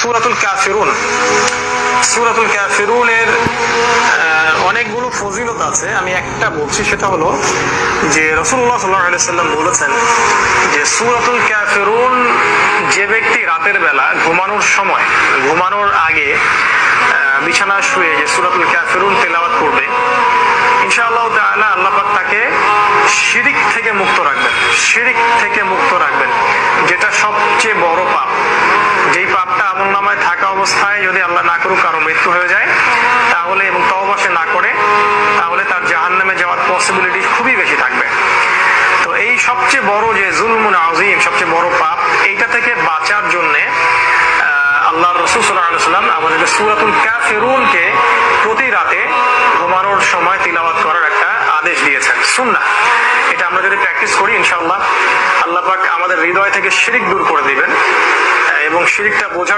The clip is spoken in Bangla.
সূরাতুল কাফিরুন। সূরাতুল কাফিরুনের অনেকগুলো ফজিলত আছে, আমি একটা বলছি, সেটা হলো যে রাসূলুল্লাহ সাল্লাল্লাহু আলাইহি ওয়াসাল্লাম বলেছেন যে সূরাতুল কাফিরুন যে ব্যক্তি রাতের বেলা ঘুমানোর সময়, ঘুমানোর আগে বিছানায় শুয়ে যে সূরাতুল কাফিরুন তেলাওয়াত করবে, ইনশাআল্লাহ তাআলা আল্লাহ পাক তাকে শিরিক থেকে মুক্ত রাখবেন। শিরিক থেকে মুক্ত রাখবেন, যেটা সবচেয়ে বড় পাপ। যেই পাপটা আমলনামায় থাকা অবস্থায় যদি আল্লাহ না করুক কারো মৃত্যু হয়ে যায়, তাহলে এবং তওবা সে না করে, তাহলে তার জাহান্নামে যাওয়ার পসিবিলিটি খুবই বেশি থাকবে। তো এই সবচেয়ে বড় যে জুলমুন আযীম, সবচেয়ে বড় পাপ, এইটা থেকে বাঁচার জন্য আল্লাহর রাসূল সাল্লাল্লাহু আলাইহি ওয়াসাল্লাম আমাদের সূরাতুল কাফিরুনকে প্রতি রাতে ঘুমানোর সময় তিলাওয়াত করার একটা আদেশ দিয়েছেন, সুন্নাহ। এটা আমরা যদি প্র্যাকটিস করি, ইনশাআল্লাহ আল্লাহ পাক আমাদের হৃদয় থেকে শিরিক দূর করে দিবেন এবং শিরিকটা বোঝার